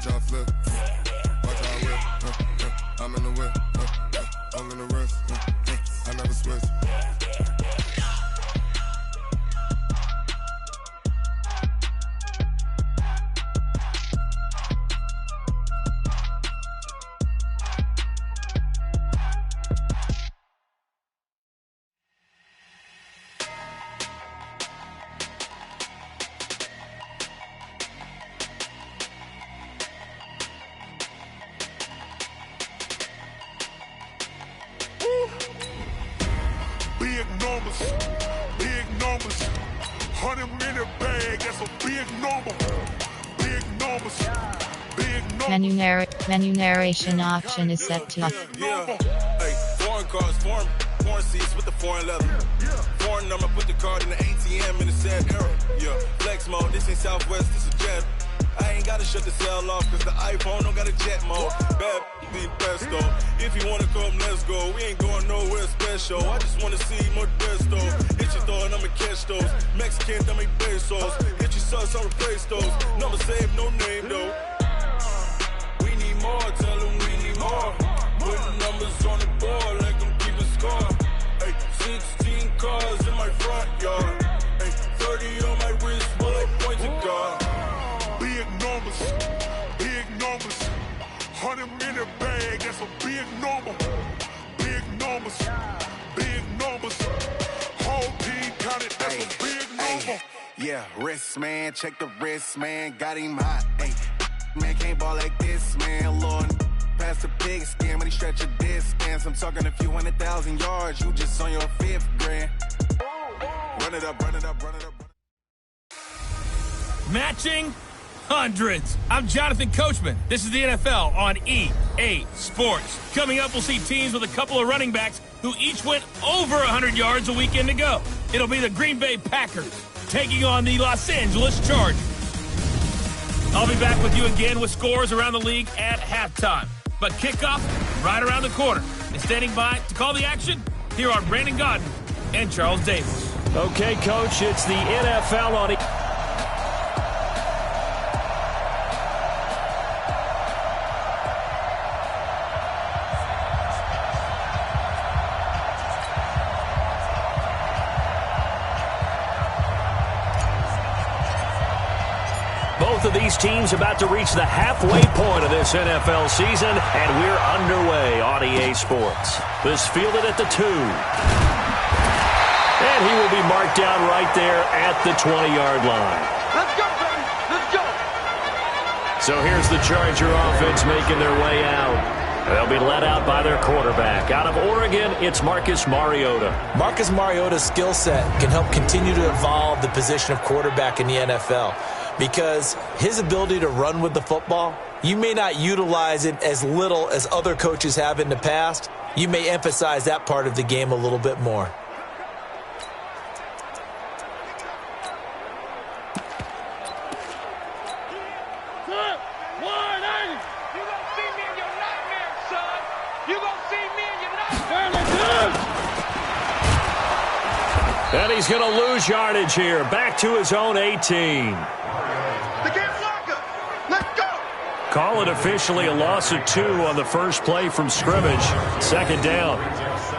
Watch out flip. Watch out whip. I'm in the whip. I'm in the wrist. I never switch. Big numbers, 100-minute bag, that's a big number. Big numbers, big numbers. Menu narration option is set to off. Yeah, hey, foreign cars, foreign seats with the foreign leather. Foreign number, put the card in the ATM in the sad era. Yeah, flex mode, this ain't Southwest, this is jet. I ain't gotta shut the cell off, cause the iPhone don't got a jet mode. Bad be best though. If you wanna come, let's go. We ain't going nowhere special. I just wanna see more best though. Hit your thought, I'ma catch those. Mexican, that make pesos. Hit your sus, I'll replace those. Number saved, no name though. We need more, tell them we need more. Putting numbers on the board like I'm keeping score. Hey, 16 cars in my front yard. Hey, 30 on my wrist while I point to God. Big numbers, 100-minute bag, that's a big number. Big numbers, whole team counted, that's a big number. Yeah, wrist man, check the wrist man, got him hot. Ay, man can't ball like this, man. Lord, past the pig skin, but he stretch a distance. I'm talking a few 100,000 yards, you just on your 5th grand. Run it up. Matching hundreds. I'm Jonathan Coachman. This is the NFL on EA Sports. Coming up, we'll see teams with a couple of running backs who each went over 100 yards a weekend ago. It'll be the Green Bay Packers taking on the Los Angeles Chargers. I'll be back with you again with scores around the league at halftime. But kickoff right around the corner. And standing by to call the action, here are Brandon Godden and Charles Davis. Okay, Coach, it's the NFL on Both of these teams about to reach the halfway point of this NFL season, and we're underway on EA Sports. This fielded at the 2. And he will be marked down right there at the 20-yard line. Let's go, baby. Let's go. So here's the Charger offense making their way out. They'll be led out by their quarterback. Out of Oregon, it's Marcus Mariota. Marcus Mariota's skill set can help continue to evolve the position of quarterback in the NFL. Because his ability to run with the football, you may not utilize it as little as other coaches have in the past. You may emphasize that part of the game a little bit more. And he's going to lose yardage here. Back to his own 18. Call it officially a loss of 2 on the first play from scrimmage. Second down.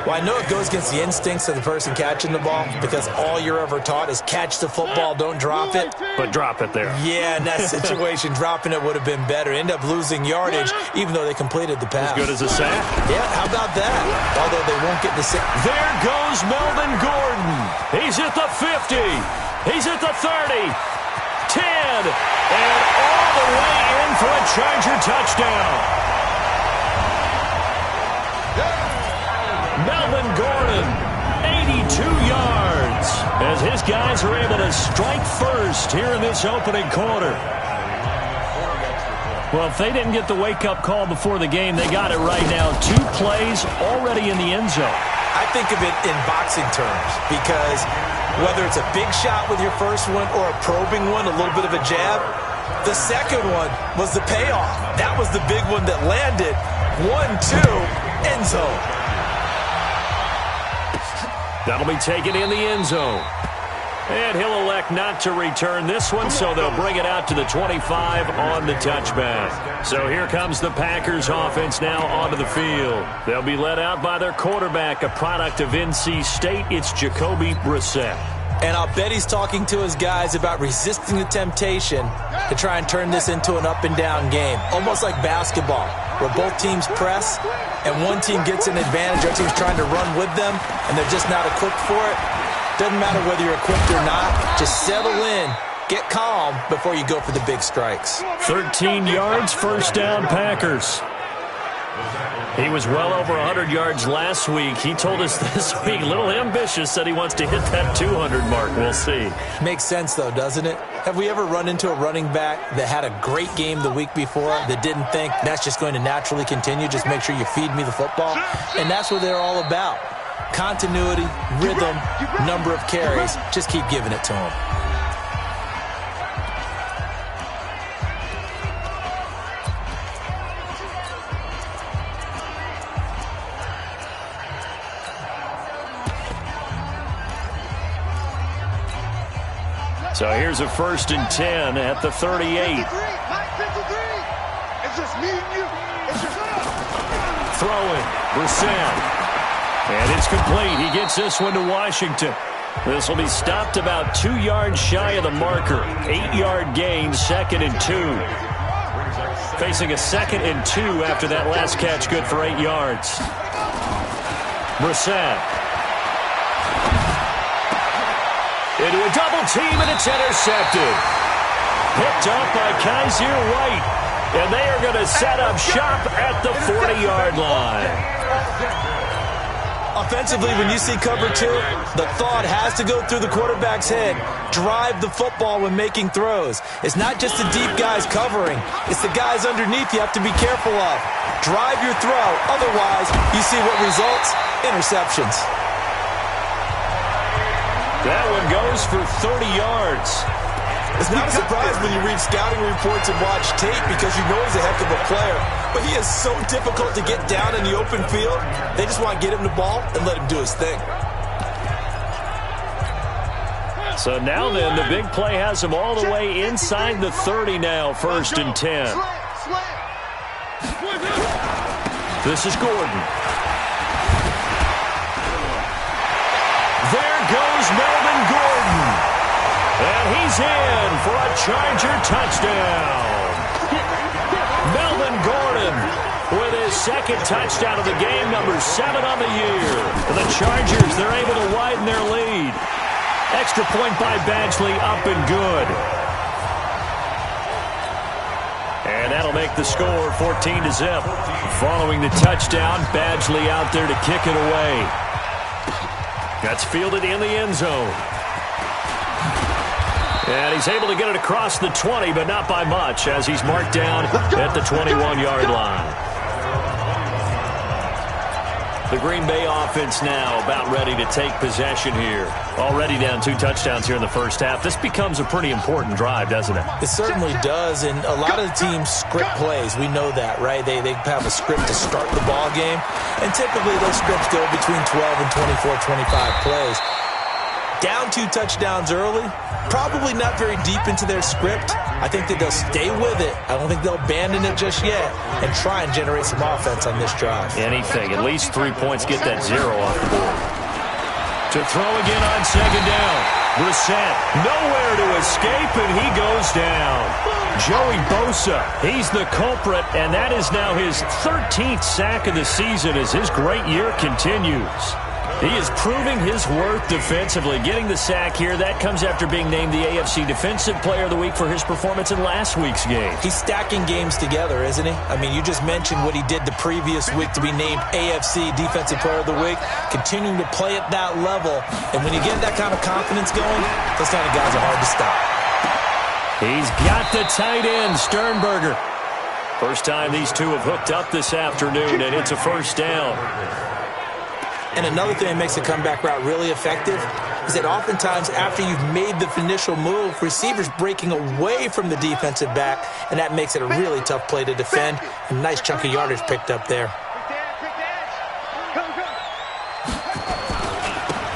Well, I know it goes against the instincts of the person catching the ball because all you're ever taught is catch the football, don't drop it. But drop it there. Yeah, in that situation, dropping it would have been better. End up losing yardage even though they completed the pass. As good as a sack. Yeah, how about that? Although they won't get the sack. There goes Melvin Gordon. He's at the 50. He's at the 30. 10. And all the way in for a Charger touchdown. Melvin Gordon, 82 yards, as his guys are able to strike first here in this opening quarter. Well, if they didn't get the wake-up call before the game, they got it right now. 2 plays already in the end zone. I think of it in boxing terms because whether it's a big shot with your first one or a probing one, a little bit of a jab, the second one was the payoff. That was the big one that landed. 1-2, end zone. That'll be taken in the end zone. And he'll elect not to return this one, so they'll bring it out to the 25 on the touchback. So here comes the Packers offense now onto the field. They'll be led out by their quarterback, a product of NC State. It's Jacoby Brissett. And I'll bet he's talking to his guys about resisting the temptation to try and turn this into an up-and-down game, almost like basketball, where both teams press and one team gets an advantage, the other team's trying to run with them, and they're just not equipped for it. Doesn't matter whether you're equipped or not. Just settle in, get calm before you go for the big strikes. 13 yards, first down, Packers. He was well over 100 yards last week. He told us this week, a little ambitious, said he wants to hit that 200 mark. We'll see. Makes sense, though, doesn't it? Have we ever run into a running back that had a great game the week before that didn't think that's just going to naturally continue? Just make sure you feed me the football. And that's what they're all about. Continuity, rhythm, number of carries. Just keep giving it to him. So here's a 1st and 10 at the 38. Throwing, Brissett. And it's complete. He gets this one to Washington. This will be stopped about 2 yards shy of the marker. 8-yard gain, 2nd and 2. Facing a 2nd and 2 after that last catch, good for 8 yards. Brissett. Into a double team, and it's intercepted. Picked up by Kaiser White. And they are going to set up shop at the 40-yard line. Offensively, when you see cover 2, the thought has to go through the quarterback's head. Drive the football when making throws. It's not just the deep guys covering. It's the guys underneath you have to be careful of. Drive your throw. Otherwise, you see what results? Interceptions. That one goes for 30 yards. It's not a surprise when you read scouting reports and watch tape because you know he's a heck of a player. But he is so difficult to get down in the open field. They just want to get him the ball and let him do his thing. So now then, the big play has him all the way inside the 30 now, 1st and 10. This is Gordon. There goes Melvin Gordon. And he's in for a Charger touchdown. Melvin Gordon with his 2nd touchdown of the game, number 7 on the year. For the Chargers, they're able to widen their lead. Extra point by Badgley, up and good. And that'll make the score 14-0. Following the touchdown, Badgley out there to kick it away. That's fielded in the end zone. And he's able to get it across the 20, but not by much, as he's marked down at the 21-yard line. The Green Bay offense now about ready to take possession here. Already down 2 touchdowns here in the first half. This becomes a pretty important drive, doesn't it? It certainly does, and a lot of the teams script plays. We know that, right? They have a script to start the ball game, and typically those scripts go between 12 and 24, 25 plays. Down 2 touchdowns early, probably not very deep into their script. I think that they'll stay with it. I don't think they'll abandon it just yet and try and generate some offense on this drive. Anything. At least 3 points. Get that 0 off the board. To throw again on 2nd down. Brissett nowhere to escape, and he goes down. Joey Bosa, he's the culprit, and that is now his 13th sack of the season as his great year continues. He is proving his worth defensively. Getting the sack here, that comes after being named the AFC Defensive Player of the Week for his performance in last week's game. He's stacking games together, isn't he? I mean, you just mentioned what he did the previous week to be named AFC Defensive Player of the Week, continuing to play at that level. And when you get that kind of confidence going, those kind of guys are hard to stop. He's got the tight end, Sternberger. First time these two have hooked up this afternoon, and it's a 1st down. And another thing that makes the comeback route really effective is that oftentimes after you've made the initial move, receivers breaking away from the defensive back, and that makes it a really tough play to defend. A nice chunk of yardage picked up there.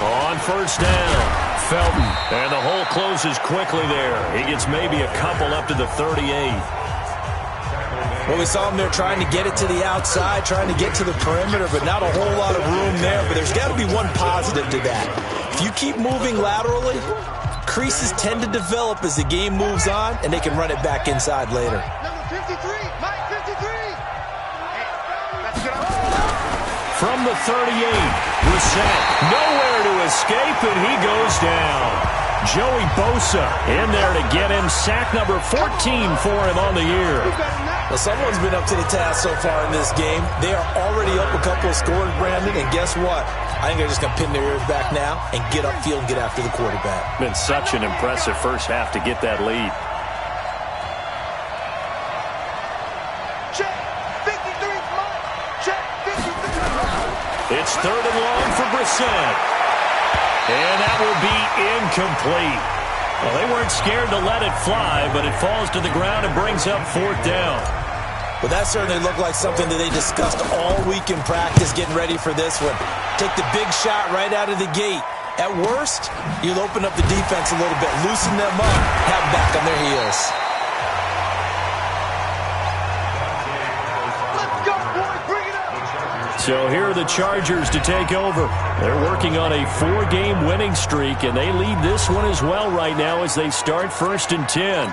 On 1st down, Felton. And the hole closes quickly there. He gets maybe a couple up to the 38. Well, we saw him there trying to get it to the outside, trying to get to the perimeter, but not a whole lot of room there. But there's got to be one positive to that. If you keep moving laterally, creases tend to develop as the game moves on, and they can run it back inside later. Number 53, Mike 53. From the 38, Brissett nowhere to escape, and he goes down. Joey Bosa in there to get him. Sack number 14 for him on the year. Well, someone's been up to the task so far in this game. They are already up a couple of scores, Brandon, and guess what? I think they're just going to pin their ears back now and get upfield and get after the quarterback. Been such an impressive first half to get that lead. Check 53, Mike. Check 53. It's 3rd and long for Brissett. And that will be incomplete. Well, they weren't scared to let it fly, but it falls to the ground and brings up 4th down. Well, that certainly looked like something that they discussed all week in practice, getting ready for this one. Take the big shot right out of the gate. At worst, you'll open up the defense a little bit, loosen them up, have them back on their heels. Let's go, boys. Bring it up. So here are the Chargers to take over. They're working on a 4-game winning streak, and they lead this one as well right now as they start 1st and 10.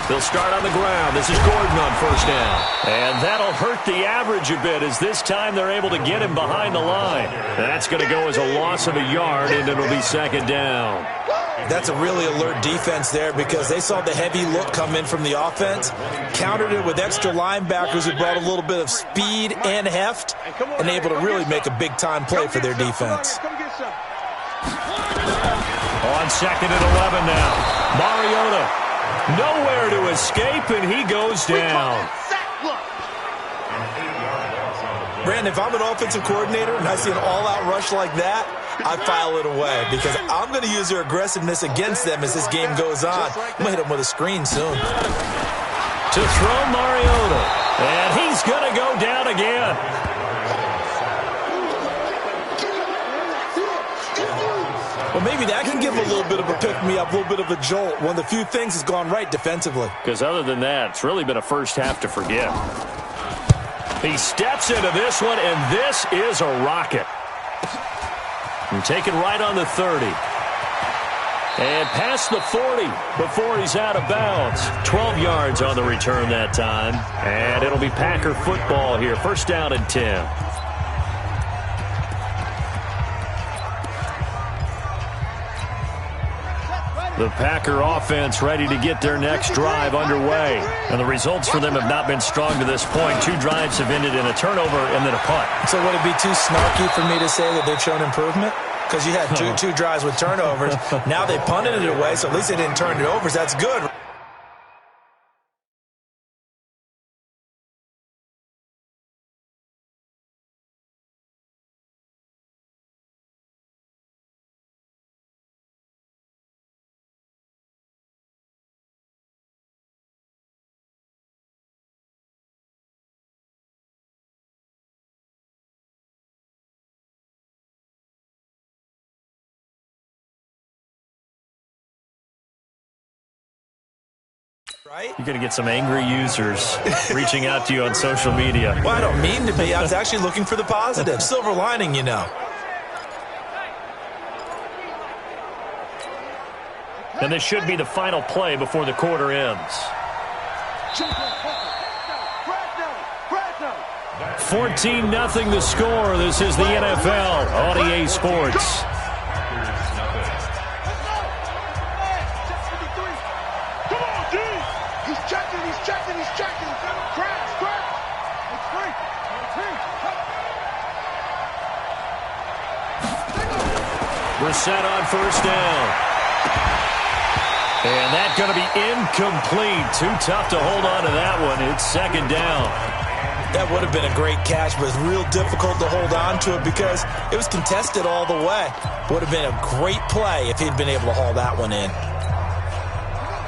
They'll start on the ground. This is Gordon on 1st down. And that'll hurt the average a bit as this time they're able to get him behind the line. That's going to go as a loss of a yard, and it'll be 2nd down. That's a really alert defense there because they saw the heavy look come in from the offense, countered it with extra linebackers who brought a little bit of speed and heft, and able to really make a big-time play for their defense. On 2nd and 11 now. Mariota. Nowhere to escape, and he goes down. Brandon, if I'm an offensive coordinator and I see an all-out rush like that, I file it away because I'm going to use their aggressiveness against them as this game goes on. I'm going to hit them with a screen soon. To throw Mariota, and he's going to go down again. Well, maybe that can give him a little bit of a pick-me-up, a little bit of a jolt. One of the few things has gone right defensively. Because other than that, it's really been a first half to forget. He steps into this one, and this is a rocket. And taken right on the 30. And past the 40 before he's out of bounds. 12 yards on the return that time. And it'll be Packer football here. 1st down and 10. The Packer offense ready to get their next drive underway. And the results for them have not been strong to this point. 2 drives have ended in a turnover and then a punt. So would it be too snarky for me to say that they've shown improvement? Because you had two drives with turnovers. Now they punted it away, so at least they didn't turn it over. So that's good. Right? You're going to get some angry users reaching out to you on social media. Well, I don't mean to be. I was actually looking for the positive. Silver lining, you know. And this should be the final play before the quarter ends. 14-0 the score. This is the NFL on EA Sports. Brissett on 1st down. And that's going to be incomplete. Too tough to hold on to that one. It's 2nd down. That would have been a great catch, but it's real difficult to hold on to it because it was contested all the way. Would have been a great play if he'd been able to haul that one in.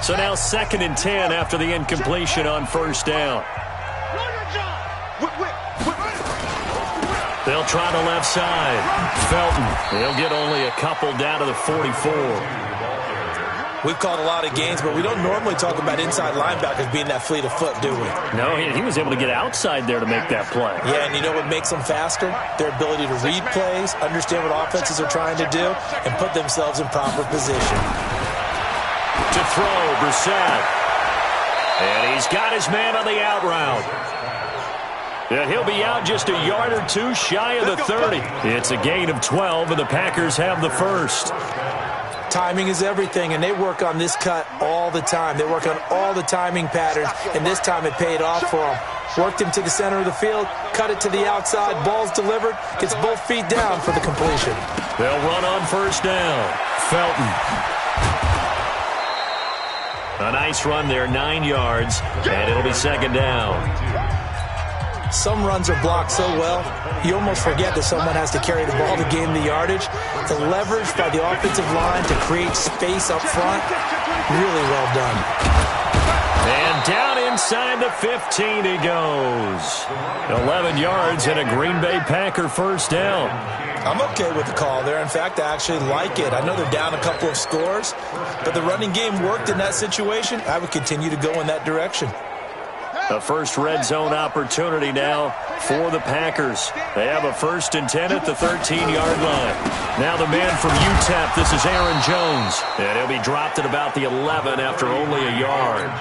So now 2nd and 10 after the incompletion on 1st down. They'll try the left side. Felton, he'll get only a couple down to the 44. We've called a lot of games, but we don't normally talk about inside linebackers being that fleet of foot, do we? No, he was able to get outside there to make that play. Yeah, and you know what makes them faster? Their ability to read plays, understand what offenses are trying to do, and put themselves in proper position. To throw, Brissett. And he's got his man on the out route. And he'll be out just a yard or two shy of the 30. It's a gain of 12, and the Packers have the first. Timing is everything, and they work on this cut all the time. They work on all the timing patterns, and this time it paid off for them. Worked him to the center of the field, cut it to the outside, ball's delivered, gets both feet down for the completion. They'll run on first down. Felton. A nice run there, 9 yards, and it'll be second down. Some runs are blocked so well, you almost forget that someone has to carry the ball to gain the yardage. The leverage by the offensive line to create space up front, really well done. And down inside the 15 he goes. 11 yards and a Green Bay Packer first down. I'm okay with the call there. In fact, I actually like it. I know they're down a couple of scores, but the running game worked in that situation. I would continue to go in that direction. A first red zone opportunity now for the Packers. They have a 1st and 10 at the 13-yard line. Now the man from UTEP, this is Aaron Jones. And he'll be dropped at about the 11 after only a yard.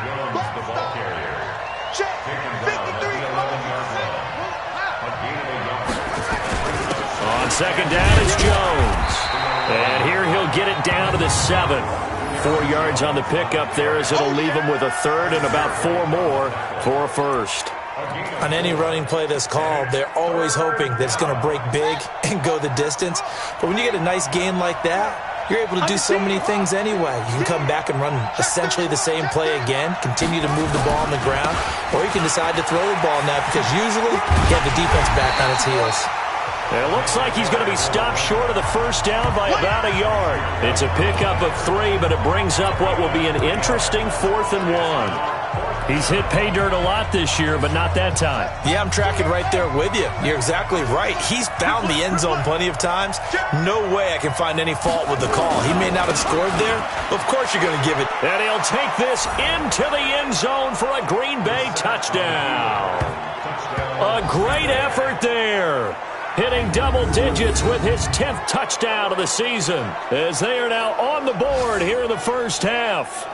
On second down, it's Jones. And here he'll get it down to the 7. 4 yards on the pickup there as it'll leave him with a 3rd and about 4 more for a first. On any running play that's called, they're always hoping that it's going to break big and go the distance. But when you get a nice gain like that, you're able to do so many things anyway. You can come back and run essentially the same play again, continue to move the ball on the ground, or you can decide to throw the ball now because usually you have the defense back on its heels. It looks like he's going to be stopped short of the first down by about a yard. It's a pickup of 3, but it brings up what will be an interesting 4th and 1. He's hit pay dirt a lot this year, but not that time. Yeah, I'm tracking right there with you. You're exactly right. He's found the end zone plenty of times. No way I can find any fault with the call. He may not have scored there. Of course you're going to give it. And he'll take this into the end zone for a Green Bay touchdown. A great effort there. Hitting double digits with his 10th touchdown of the season as they are now on the board here in the first half.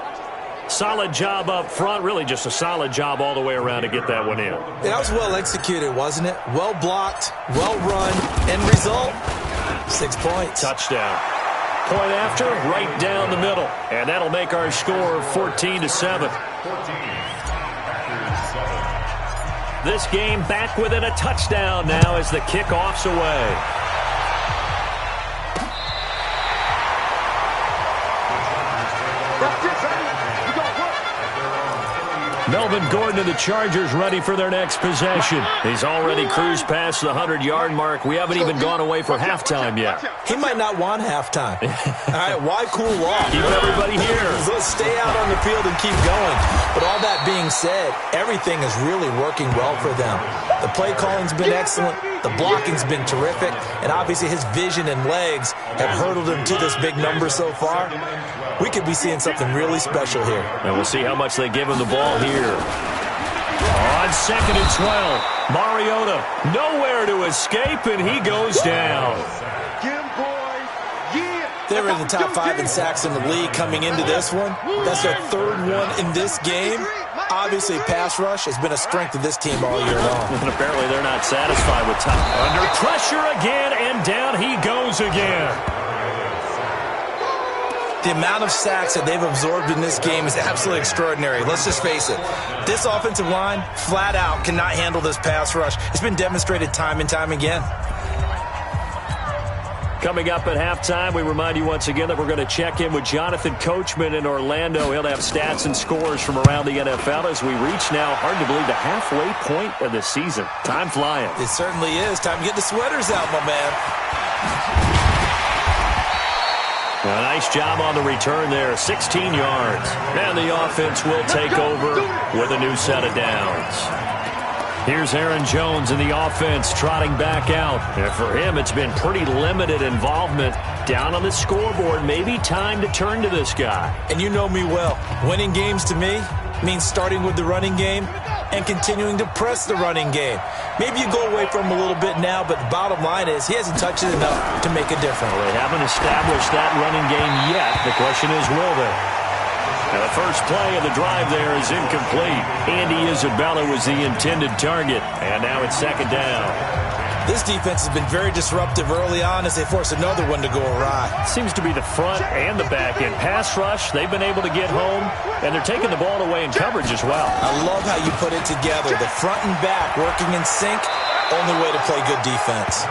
Solid job up front, really just a solid job all the way around to get that one in. That was well executed, wasn't it? Well blocked, well run, end result, 6 points. Touchdown. Point after, right down the middle. And that'll make our score 14-7. This game back within a touchdown now as the kickoff's away. Melvin Gordon and the Chargers ready for their next possession. He's already cruised past the 100-yard mark. We haven't even gone away for halftime yet. He might not want halftime. All right, why cool off? Keep everybody here. Let's stay out on the field and keep going. But all that being said, everything is really working well for them. The play calling's been excellent. The blocking's been terrific. And obviously his vision and legs have hurdled him to this big number so far. We could be seeing something really special here. And we'll see how much they give him the ball here. On 2nd and 12, Mariota nowhere to escape, and he goes down. They were in the top 5 in sacks in the league coming into this one. That's their 3rd one in this game. Obviously, pass rush has been a strength of this team all year long. And apparently they're not satisfied with time. Under pressure again, and down he goes again. The amount of sacks that they've absorbed in this game is absolutely extraordinary. Let's just face it. This offensive line, flat out, cannot handle this pass rush. It's been demonstrated time and time again. Coming up at halftime, we remind you once again that we're going to check in with Jonathan Coachman in Orlando. He'll have stats and scores from around the NFL as we reach now, hard to believe, the halfway point of the season. Time flying. It certainly is. Time to get the sweaters out, my man. A nice job on the return there, 16 yards. And the offense will take over with a new set of downs. Here's Aaron Jones in the offense trotting back out. And for him, it's been pretty limited involvement. Down on the scoreboard, maybe time to turn to this guy. And you know me well. Winning games to me means starting with the running game and continuing to press the running game. Maybe you go away from him a little bit now, but the bottom line is he hasn't touched it enough to make a difference. Well, they haven't established that running game yet. The question is, will they? Now, the first play of the drive there is incomplete. Andy Isabella was the intended target, and now it's second down. This defense has been very disruptive early on as they force another one to go awry. Seems to be the front and the back end. Pass rush, they've been able to get home, and they're taking the ball away in coverage as well. I love how you put it together. The front and back working in sync, only way to play good defense.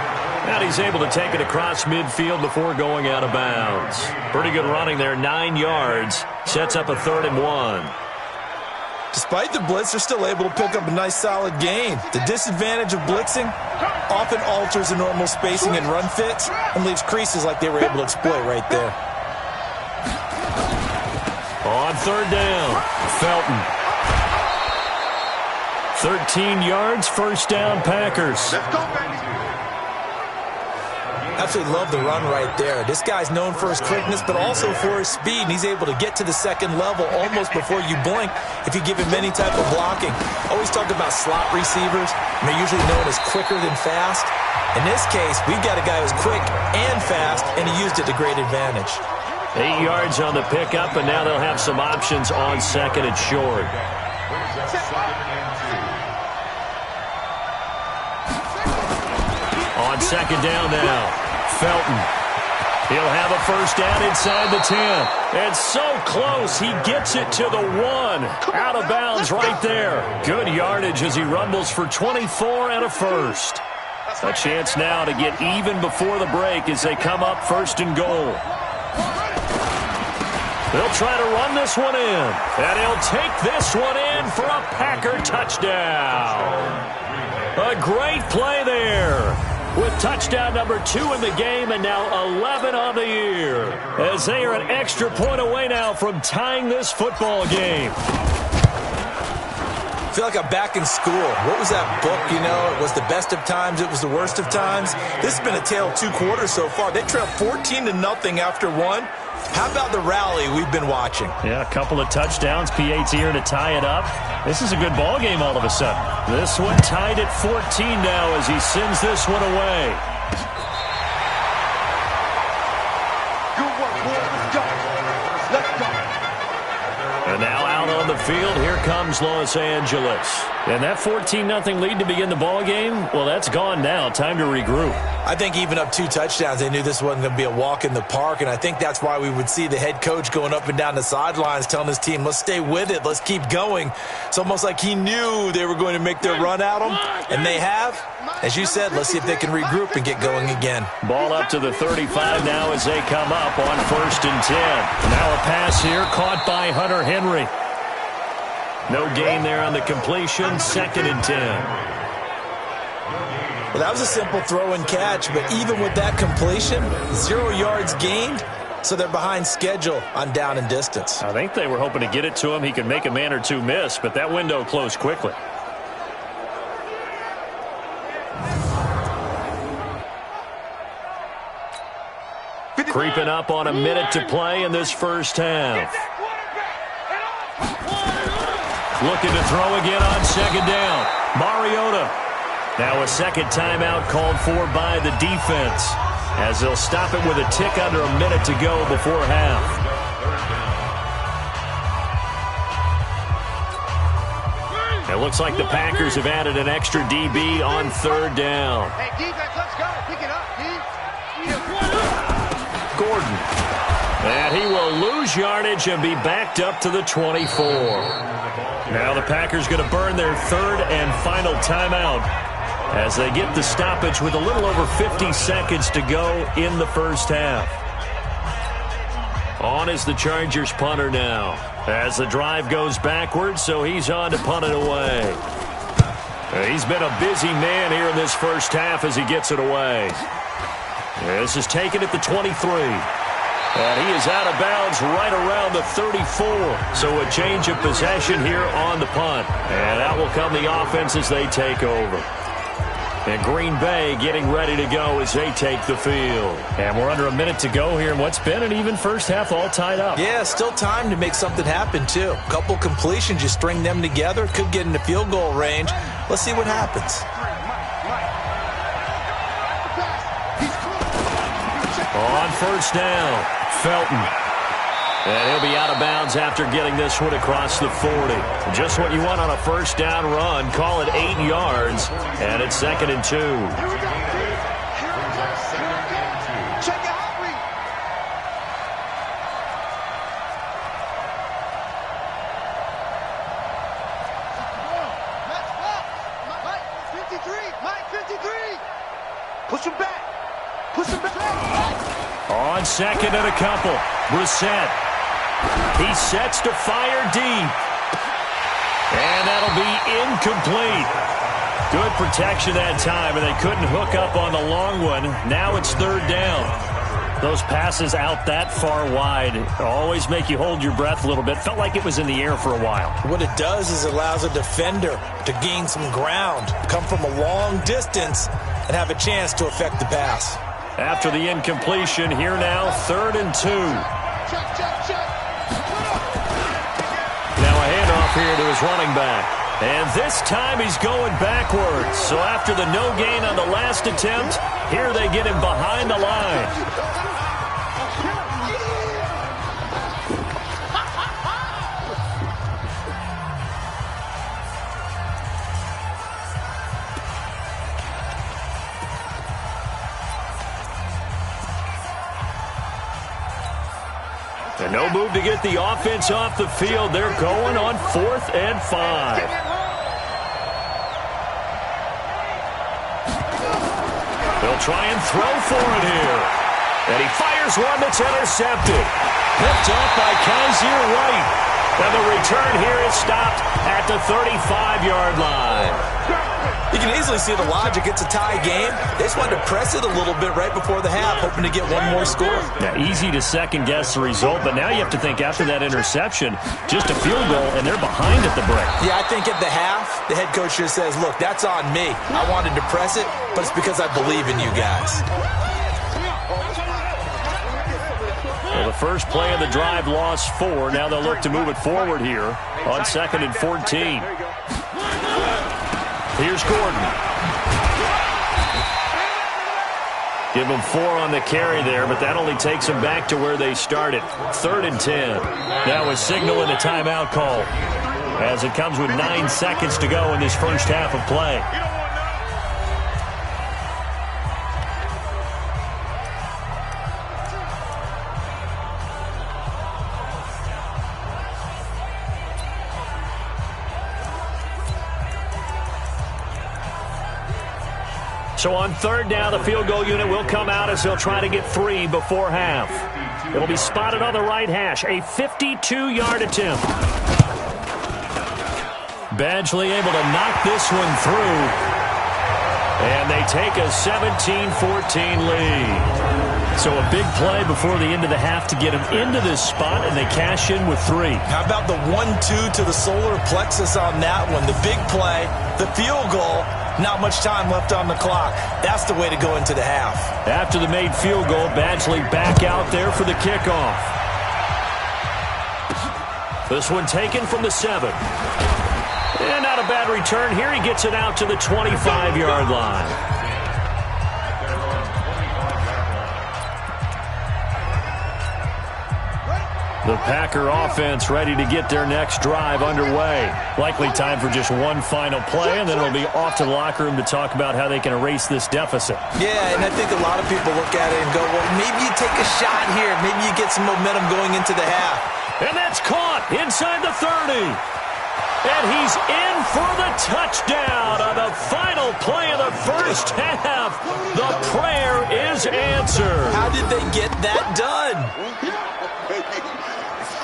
And he's able to take it across midfield before going out of bounds. Pretty good running there, 9 yards. Sets up a 3rd and 1. Despite the blitz, they're still able to pick up a nice solid gain. The disadvantage of blitzing often alters the normal spacing and run fits and leaves creases like they were able to exploit right there. On 3rd down, Felton. 13 yards, first down, Packers. Let's go, baby. Absolutely love the run right there. This guy's known for his quickness, but also for his speed, and he's able to get to the second level almost before you blink if you give him any type of blocking. Always talk about slot receivers, and they're usually known as quicker than fast. In this case, we've got a guy who's quick and fast, and he used it to great advantage. 8 yards on the pickup, and now they'll have some options on second and short. On second down now, Felton. He'll have a first down inside the 10. It's so close, he gets it to the 1. Out of bounds right there. Good yardage as he rumbles for 24 and a first. A chance now to get even before the break as they come up 1st and goal. They'll try to run this one in, and he'll take this one in for a Packer touchdown. A great play there, with touchdown number 2 in the game and now 11 on the year, as they are an extra point away now from tying this football game. I feel like I'm back in school. What was that book, you know? It was the best of times, it was the worst of times. This has been a tale of 2 quarters so far. They trailed 14-0 after 1. How about the rally we've been watching? Yeah, a couple of touchdowns. P.A.'s here to tie it up. This is a good ball game all of a sudden. This one tied at 14 now as he sends this one away. Good work, boys. Let's go. Let's go. And now out on the field, here comes Los Angeles. And that 14-0 lead to begin the ball game, well, that's gone now. Time to regroup. I think even up 2 touchdowns, they knew this wasn't going to be a walk in the park, and I think that's why we would see the head coach going up and down the sidelines telling his team, let's stay with it, let's keep going. It's almost like he knew they were going to make their run at him, and they have. As you said, let's see if they can regroup and get going again. Ball up to the 35 now as they come up on 1st and 10. Now a pass here caught by Hunter Henry. No gain there on the completion, 2nd and 10. Well, that was a simple throw and catch, but even with that completion, 0 yards gained, so they're behind schedule on down and distance. I think they were hoping to get it to him. He could make a man or two miss, but that window closed quickly. Creeping up on a minute to play in this first half. Looking to throw again on 2nd down. Mariota. Now a second timeout called for by the defense, as they'll stop it with a tick under a minute to go before half. It looks like the Packers have added an extra DB on 3rd down. Hey, defense, let's go. Pick it up, D. Gordon. And he will lose yardage and be backed up to the 24. Now the Packers going to burn their 3rd and final timeout as they get the stoppage with a little over 50 seconds to go in the first half. On is the Chargers punter now as the drive goes backwards, so he's on to punt it away. He's been a busy man here in this first half as he gets it away. This is taken at the 23. And he is out of bounds right around the 34. So a change of possession here on the punt. And out will come the offense as they take over. And Green Bay getting ready to go as they take the field. And we're under a minute to go here in what's been an even first half, all tied up. Yeah, still time to make something happen, too. A couple completions, you string them together, could get into field goal range. Let's see what happens. On first down, Felton. And he'll be out of bounds after getting this one across the 40. Just what you want on a first down run. Call it 8 yards. And it's 2nd and 2. Push him back. Push him back. On 2nd and a couple, Brissett. He sets to fire deep. And that'll be incomplete. Good protection that time, and they couldn't hook up on the long one. Now it's 3rd down. Those passes out that far wide always make you hold your breath a little bit. Felt like it was in the air for a while. What it does is it allows a defender to gain some ground, come from a long distance, and have a chance to affect the pass. After the incompletion, here now, 3rd and 2. Now a handoff here to his running back. And this time he's going backwards. So after the no gain on the last attempt, here they get him behind the line. And no move to get the offense off the field. They're going on 4th and 5. They'll try and throw for it here. And he fires one that's intercepted. Picked off by Kaiser White. And the return here is stopped at the 35-yard line. You can easily see the logic. It's a tie game. They just wanted to press it a little bit right before the half, hoping to get one more score. Yeah, easy to second-guess the result, but now you have to think after that interception, just a field goal, and they're behind at the break. Yeah, I think at the half, the head coach just says, look, that's on me. I wanted to press it, but it's because I believe in you guys. Well, the first play of the drive lost 4. Now they'll look to move it forward here on 2nd and 14. Here's Gordon. Give them 4 on the carry there, but that only takes them back to where they started. 3rd and 10. Now a signal and a timeout call as it comes with 9 seconds to go in this first half of play. So on 3rd down, the field goal unit will come out as they'll try to get 3 before half. It'll be spotted on the right hash. A 52-yard attempt. Badgley able to knock this one through. And they take a 17-14 lead. So a big play before the end of the half to get them into this spot, and they cash in with 3. How about the 1-2 to the solar plexus on that one? The big play, the field goal. Not much time left on the clock. That's the way to go into the half. After the made field goal, Badgley back out there for the kickoff. This one taken from the 7. And not a bad return here. He gets it out to the 25-yard line. The Packer offense ready to get their next drive underway. Likely time for just one final play, and then it'll be off to the locker room to talk about how they can erase this deficit. Yeah, and I think a lot of people look at it and go, well, maybe you take a shot here. Maybe you get some momentum going into the half. And that's caught inside the 30. And he's in for the touchdown on the final play of the first half. The prayer is answered. How did they get that done?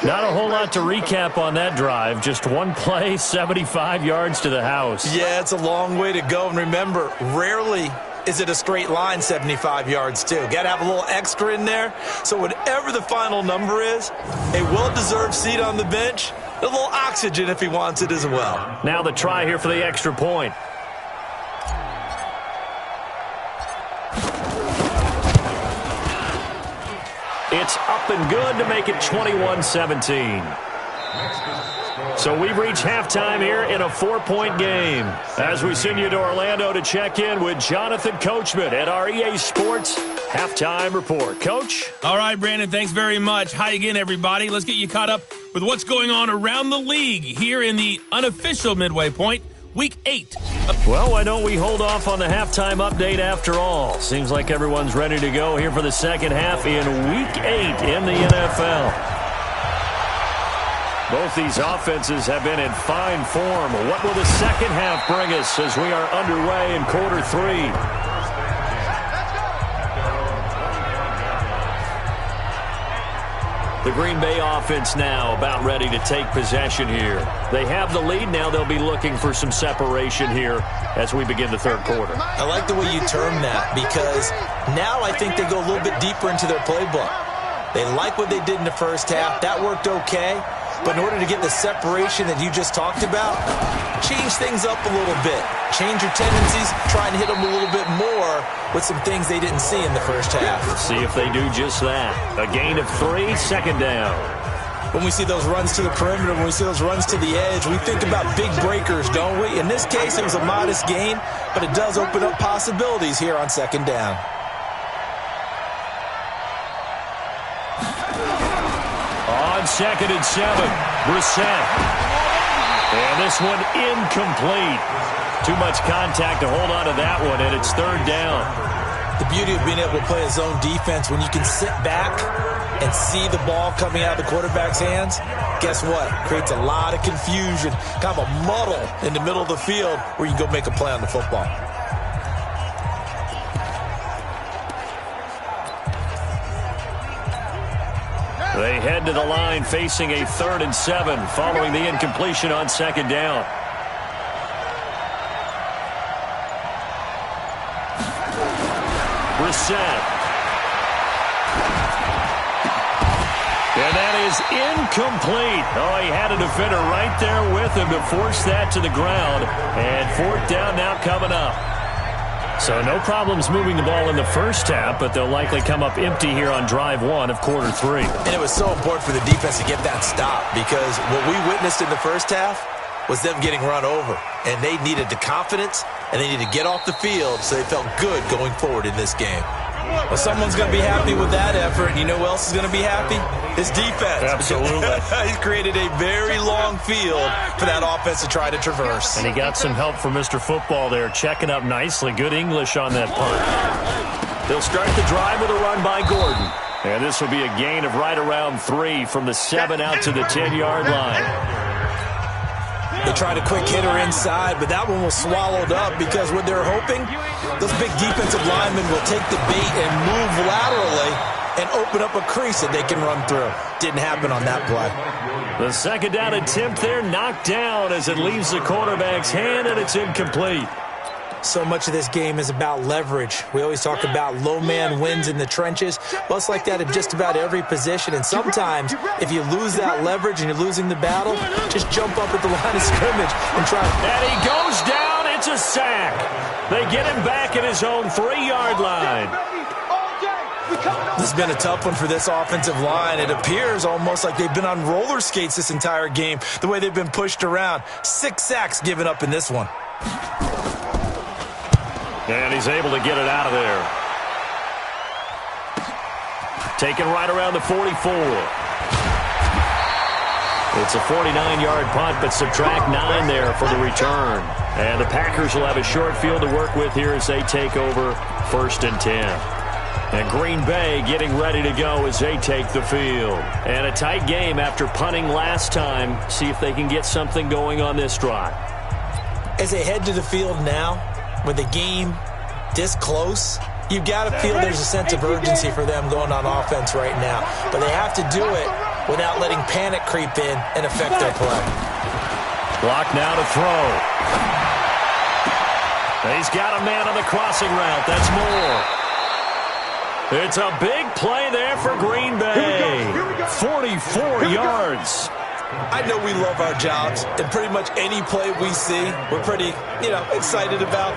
Not a whole lot to recap on that drive. Just one play, 75 yards to the house. Yeah, it's a long way to go. And remember, rarely is it a straight line 75 yards too? Got to have a little extra in there. So whatever the final number is, a well-deserved seat on the bench, a little oxygen if he wants it as well. Now the try here for the extra point. It's up and good to make it 21-17. So we've reached halftime here in a 4-point game. As we send you to Orlando to check in with Jonathan Coachman at our EA Sports Halftime Report. Coach? All right, Brandon, thanks very much. Hi again, everybody. Let's get you caught up with what's going on around the league here in the unofficial midway point, Week 8. Well, why don't we hold off on the halftime update after all? Seems like everyone's ready to go here for the second half in Week 8 in the NFL. Both these offenses have been in fine form. What will the second half bring us as we are underway in quarter 3? The Green Bay offense now about ready to take possession here. They have the lead now. They'll be looking for some separation here as we begin the third quarter. I like the way you term that because now I think they go a little bit deeper into their playbook. They like what they did in the first half. That worked okay. But in order to get the separation that you just talked about, change things up a little bit. Change your tendencies, try and hit them a little bit more with some things they didn't see in the first half. Let's see if they do just that. A gain of 3, second down. When we see those runs to the perimeter, when we see those runs to the edge, we think about big breakers, don't we? In this case, it was a modest gain, but it does open up possibilities here on second down. On 2nd and 7, Brissett. And this one incomplete. Too much contact to hold on to that one, and it's third down. The beauty of being able to play a zone defense, when you can sit back and see the ball coming out of the quarterback's hands, guess what? Creates a lot of confusion, kind of a muddle in the middle of the field where you can go make a play on the football. They head to the line facing a 3rd and 7 following the incompletion on second down. Brissett. And that is incomplete. Oh, he had a defender right there with him to force that to the ground. And 4th down now coming up. So no problems moving the ball in the first half, but they'll likely come up empty here on drive 1 of quarter 3. And it was so important for the defense to get that stop because what we witnessed in the first half was them getting run over. And they needed the confidence, and they needed to get off the field so they felt good going forward in this game. Well, someone's going to be happy with that effort. And you know who else is going to be happy? His defense. Absolutely. He's created a very long field for that offense to try to traverse. And he got some help from Mr. Football there, checking up nicely. Good English on that punt. They'll start the drive with a run by Gordon. And this will be a gain of right around 3 from the 7 out to the 10-yard line. They tried a quick hitter inside, but that one was swallowed up because what they're hoping, those big defensive linemen will take the bait and move laterally and open up a crease that they can run through. Didn't happen on that play. The second down attempt there knocked down as it leaves the quarterback's hand, and it's incomplete. So much of this game is about leverage. We always talk about low man wins in the trenches. Well, it's like that in just about every position. And sometimes, if you lose that leverage and you're losing the battle, just jump up at the line of scrimmage and try. And he goes down. It's a sack. They get him back at his own 3-yard line. This has been a tough one for this offensive line. It appears almost like they've been on roller skates this entire game, the way they've been pushed around. 6 sacks given up in this one. And he's able to get it out of there. Taken right around the 44. It's a 49-yard punt, but subtract 9 there for the return. And the Packers will have a short field to work with here as they take over 1st and 10. And Green Bay getting ready to go as they take the field. And a tight game after punting last time. See if they can get something going on this drive. As they head to the field now, with the game this close, you've got to feel there's a sense of urgency for them going on offense right now. But they have to do it without letting panic creep in and affect their play. Block now to throw. He's got a man on the crossing route. That's Moore. It's a big play there for Green Bay. 44 yards. I know we love our jobs, and pretty much any play we see, we're pretty, excited about.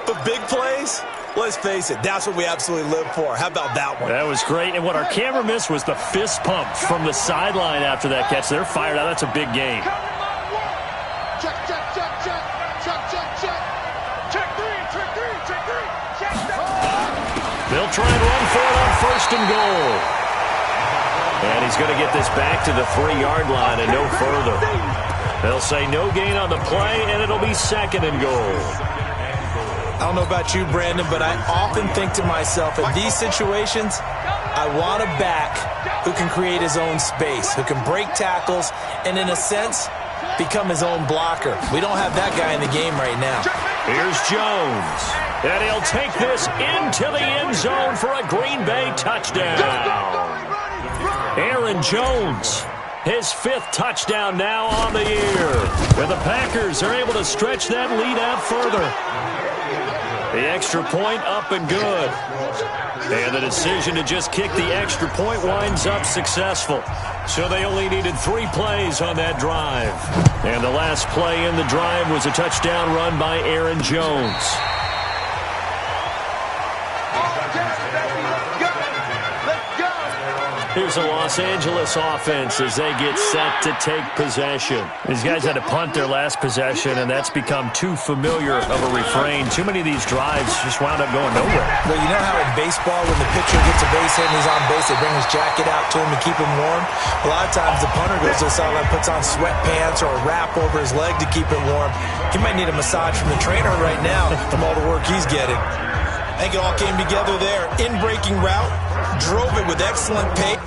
But big plays, let's face it, that's what we absolutely live for. How about that one? That was great, and what our camera missed was the fist pump from the sideline after that catch. They're fired out. That's a big game. Check, check, check, check. Check, check, check. Check three, check three, check three. Check that. They'll try and run for it on 1st and goal. And he's going to get this back to the 3-yard line and no further. They'll say no gain on the play, and it'll be 2nd and goal. I don't know about you, Brandon, but I often think to myself, in these situations, I want a back who can create his own space, who can break tackles, and in a sense, become his own blocker. We don't have that guy in the game right now. Here's Jones. And he'll take this into the end zone for a Green Bay touchdown. Aaron Jones, his 5th touchdown now on the year. And the Packers are able to stretch that lead out further. The extra point up and good. And the decision to just kick the extra point winds up successful. So they only needed 3 plays on that drive. And the last play in the drive was a touchdown run by Aaron Jones. Here's a Los Angeles offense as they get set to take possession. These guys had to punt their last possession, and that's become too familiar of a refrain. Too many of these drives just wound up going nowhere. Well, you know how in baseball, when the pitcher gets a base hit and he's on base, they bring his jacket out to him to keep him warm? A lot of times the punter goes to the sideline, puts on sweatpants or a wrap over his leg to keep it warm. He might need a massage from the trainer right now from all the work he's getting. I think it all came together there. In-breaking route, drove it with excellent pace.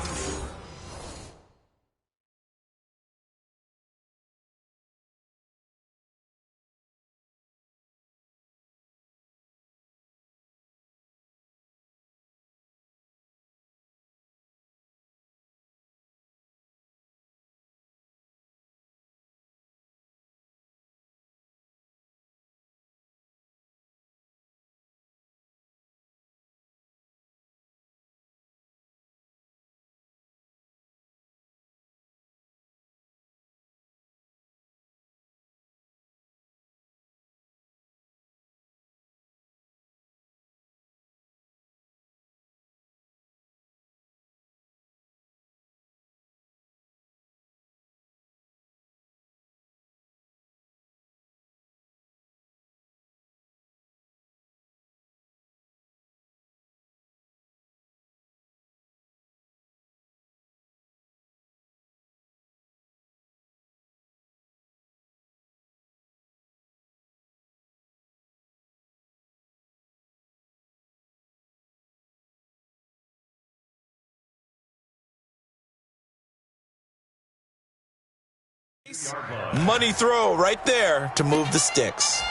Money throw right there to move the sticks.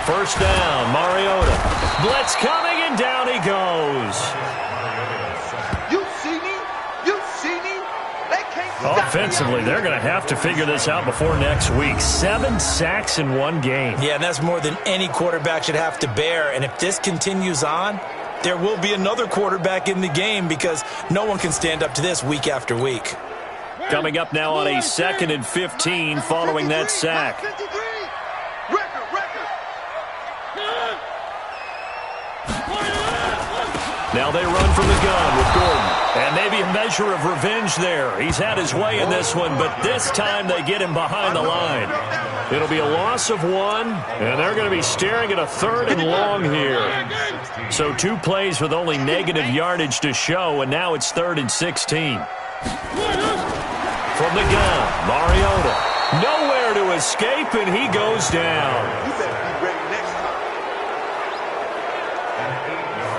First down, Mariota. Blitz coming, and down he goes. You see me? You see me? They can't stop Offensively, me. they're going to have to figure this out before next week. 7 sacks in one game. Yeah, and that's more than any quarterback should have to bear. And if this continues on, there will be another quarterback in the game because no one can stand up to this week after week. Coming up now on a 2nd and 15 following that sack. Now they run from the gun with Gordon. And maybe a measure of revenge there. He's had his way in this one, but this time they get him behind the line. It'll be a loss of 1, and they're going to be staring at a 3rd and long here. So 2 plays with only negative yardage to show, and now it's 3rd and 16. From the gun, Mariota. Nowhere to escape, and he goes down.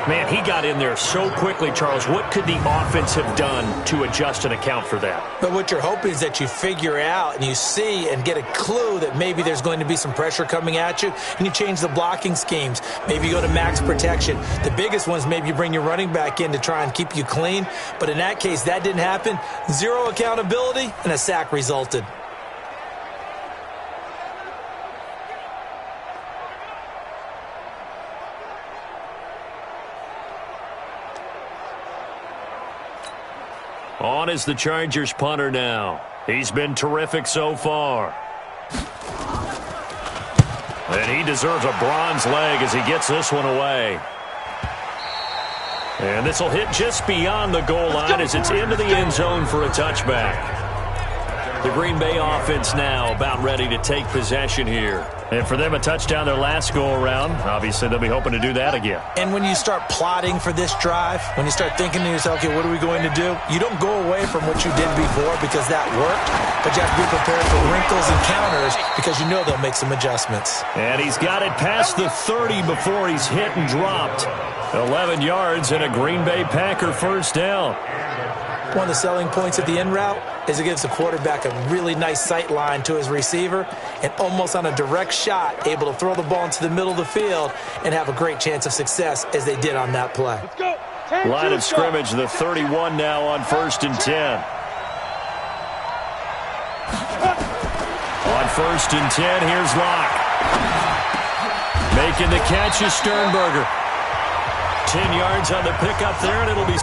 Man, he got in there so quickly, Charles. What could the offense have done to adjust and account for that? But what you're hoping is that you figure out and you see and get a clue that maybe there's going to be some pressure coming at you, and you change the blocking schemes. Maybe you go to max protection. The biggest one is maybe you bring your running back in to try and keep you clean. But in that case, that didn't happen. Zero accountability, and a sack resulted. On is the Chargers punter now. He's been terrific so far. And he deserves a bronze leg as he gets this one away. And this will hit just beyond the goal line as it's into the end zone for a touchback. The Green Bay offense now about ready to take possession here. And for them, a touchdown their last go-around. Obviously, they'll be hoping to do that again. And when you start plotting for this drive, when you start thinking to yourself, okay, what are we going to do? You don't go away from what you did before because that worked, but you have to be prepared for wrinkles and counters because you know they'll make some adjustments. And he's got it past the 30 before he's hit and dropped. 11 yards and a Green Bay Packer first down. One of the selling points of the in route is it gives the quarterback a really nice sight line to his receiver and almost on a direct shot able to throw the ball into the middle of the field and have a great chance of success as they did on that play. Let's go. Line of scrimmage, the 31 now on 1st and 10. On 1st and 10, here's Locke. Making the catch is Sternberger. 10 yards on the pickup there, and it'll be...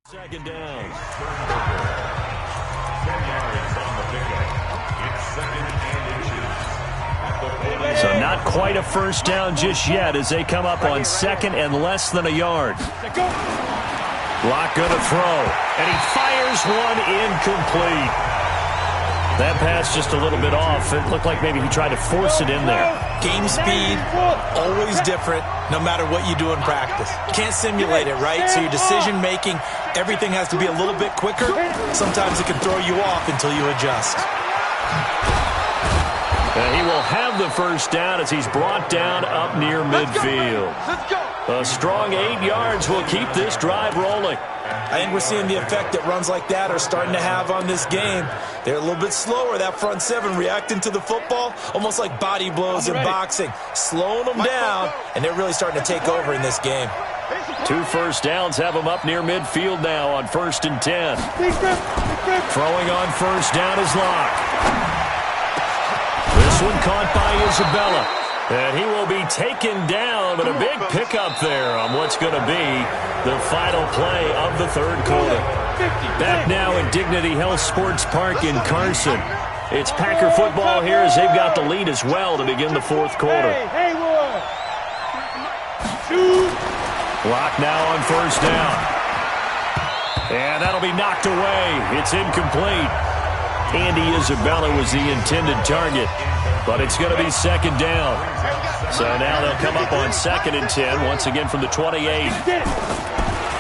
Second down. So not quite a first down just yet as they come up on 2nd and less than a yard. Locke going to throw, and he fires one incomplete. That pass just a little bit off. It looked like maybe he tried to force it in there. Game speed, always different, no matter what you do in practice. You can't simulate it, right? So your decision-making, everything has to be a little bit quicker. Sometimes it can throw you off until you adjust. And he will have the first down as he's brought down up near midfield. A strong 8 yards will keep this drive rolling. I think we're seeing the effect that runs like that are starting to have on this game. They're a little bit slower, that front seven, reacting to the football, almost like body blows in boxing, slowing them down, and they're really starting to take over in this game. 2 first downs have them up near midfield now on 1st and 10. Throwing on first down is Locke. This one caught by Isabella. And he will be taken down, but a big pickup there on what's going to be the final play of the 3rd quarter. Back now at Dignity Health Sports Park in Carson. It's Packer football here as they've got the lead as well to begin the 4th quarter. Locke now on first down. And that'll be knocked away. It's incomplete. Andy Isabella was the intended target, but it's going to be 2nd down. So now they'll come up on 2nd and 10, once again from the 28.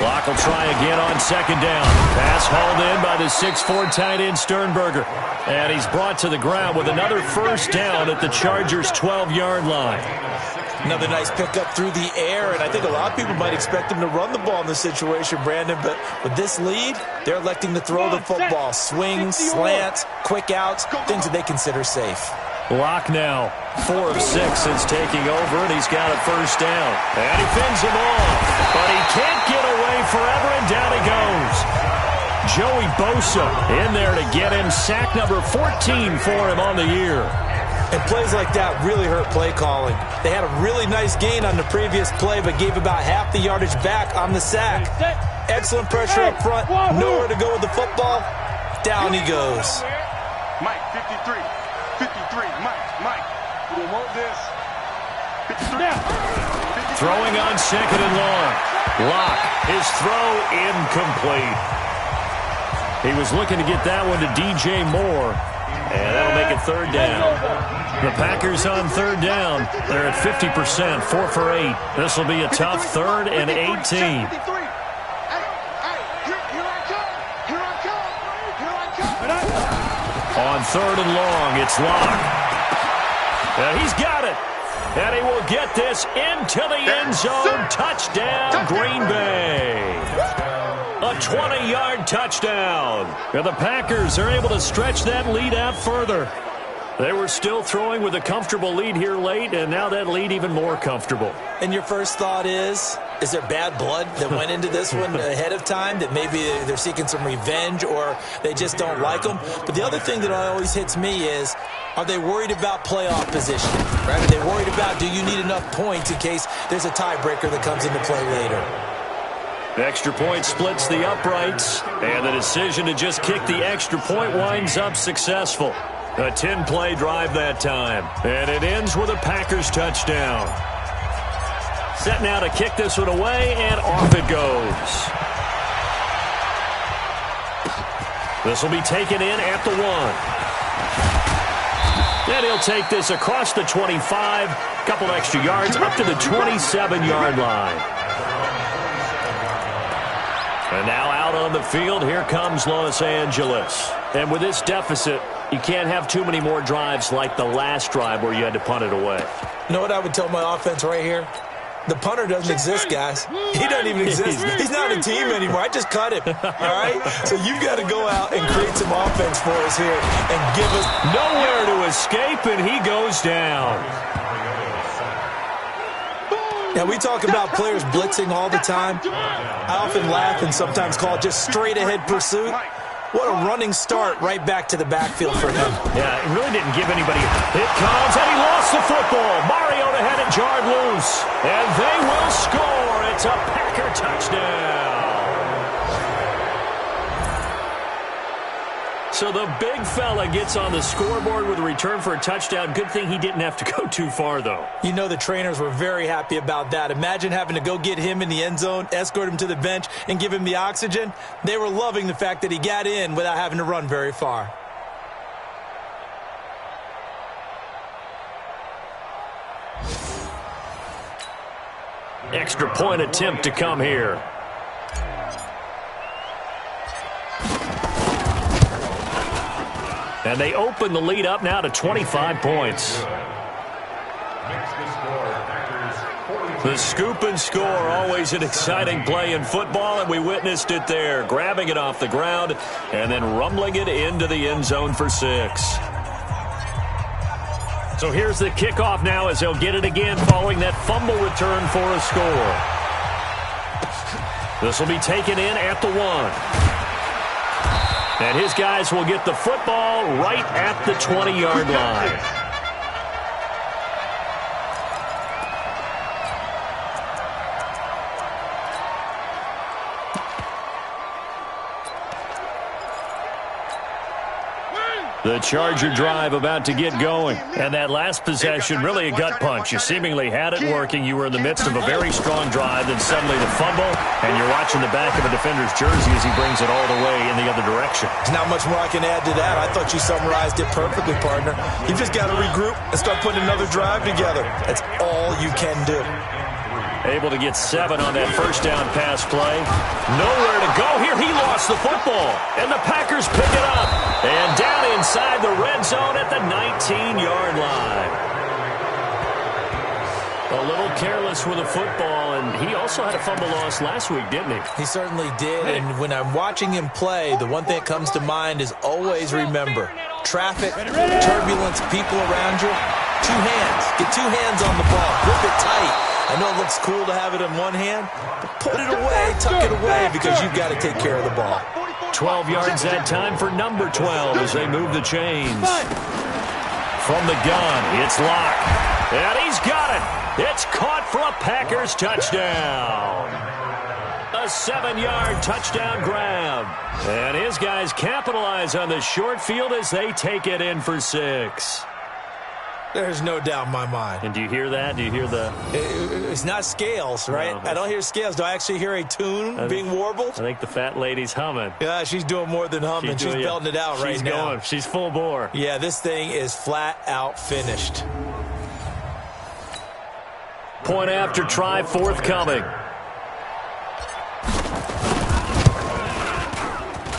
Locke will try again on 2nd down. Pass hauled in by the 6'4" tight end Sternberger. And he's brought to the ground with another first down at the Chargers' 12-yard line. Another nice pickup through the air, and I think a lot of people might expect him to run the ball in this situation, Brandon, but with this lead, they're electing to throw the football. Swings, slants, quick outs, things that they consider safe. Locke now 4 of 6 since taking over, and he's got a first down. And he fends him off, but he can't get away forever, and down he goes. Joey Bosa in there to get him. Sack number 14 for him on the year. And plays like that really hurt play calling. They had a really nice gain on the previous play, but gave about half the yardage back on the sack. Excellent pressure up front, nowhere to go with the football. Down he goes. Mike, 53. 53, Mike. We want this. 53. Throwing on 2nd and long. Locke, his throw incomplete. He was looking to get that one to DJ Moore, and that'll make it 3rd down. The Packers on 3rd down. They're at 50%, 4 for 8. This will be a tough 3rd and 18. On 3rd and long, it's Locke. And he's got it. And he will get this into the end zone. Touchdown, Green Bay. A 20-yard touchdown. And the Packers are able to stretch that lead out further. They were still throwing with a comfortable lead here late, and now that lead even more comfortable. And your first thought is there bad blood that went into this one ahead of time, that maybe they're seeking some revenge or they just don't like them? But the other thing that always hits me is, are they worried about playoff position? Right? Are they worried about, do you need enough points in case there's a tiebreaker that comes into play later? The extra point splits the uprights, and the decision to just kick the extra point winds up successful. A 10-play drive that time, and it ends with a Packers touchdown. Set now to kick this one away, and off it goes. This will be taken in at the 1. And he'll take this across the 25, couple extra yards up to the 27-yard line. And now out on the field, here comes Los Angeles. And with this deficit, you can't have too many more drives like the last drive where you had to punt it away. You know what I would tell my offense right here? The punter doesn't exist, guys. He doesn't even exist. He's not a team anymore. I just cut him, all right? So you've got to go out and create some offense for us here and give us nowhere to escape, and he goes down. Now, we talk about players blitzing all the time. I often laugh and sometimes call it just straight-ahead pursuit. What a running start right back to the backfield for him. Yeah, it really didn't give anybody. It comes, and he lost the football. Mariota had it jarred loose, and they will score. It's a Packer touchdown. So the big fella gets on the scoreboard with a return for a touchdown. Good thing he didn't have to go too far, though. You know the trainers were very happy about that. Imagine having to go get him in the end zone, escort him to the bench, and give him the oxygen. They were loving the fact that he got in without having to run very far. Extra point attempt to come here. And they open the lead up now to 25 points. The scoop and score, always an exciting play in football, and we witnessed it there, grabbing it off the ground and then rumbling it into the end zone for 6. So here's the kickoff now as they'll get it again following that fumble return for a score. This will be taken in at the 1. And his guys will get the football right at the 20-yard line. The Charger drive about to get going. And that last possession, really a gut punch. You seemingly had it working. You were in the midst of a very strong drive, then suddenly the fumble, and you're watching the back of a defender's jersey as he brings it all the way in the other direction. There's not much more I can add to that. I thought you summarized it perfectly, partner. You just got to regroup and start putting another drive together. That's all you can do. Able to get 7 on that first down pass play. Nowhere to go here. He lost the football. And the Packers pick it up. And down inside the red zone at the 19-yard line. A little careless with the football, and he also had a fumble loss last week, didn't he? He certainly did, and when I'm watching him play, the one thing that comes to mind is always remember, traffic, turbulence, people around you, 2 hands. Get 2 hands on the ball. Grip it tight. I know it looks cool to have it in one hand, but put it away, tuck it away, because you've got to take care of the ball. 12 yards that time for number 12 as they move the chains. From the gun, it's Locke. And he's got it. It's caught for a Packers touchdown. A 7-yard touchdown grab. And his guys capitalize on the short field as they take it in for 6. There's no doubt in my mind. And do you hear that? Do you hear the... It's not scales, right? No, I don't hear scales. Do I actually hear a tune being warbled? I think the fat lady's humming. Yeah, she's doing more than humming. She's belting it out right now. She's going. She's full bore. Yeah, this thing is flat out finished. Point after try forthcoming.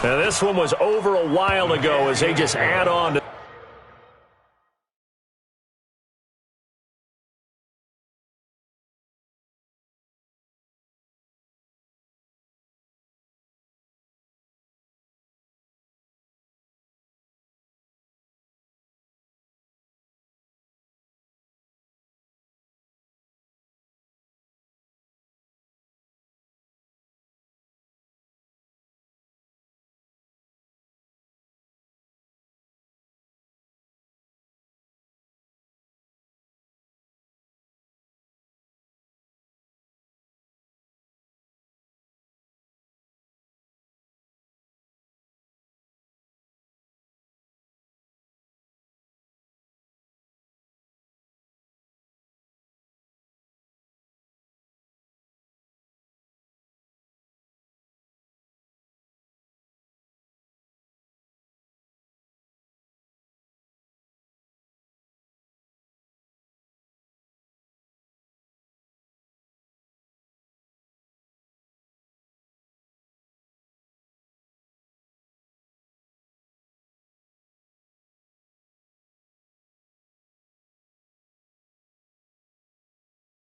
Now, this one was over a while ago as they just add on to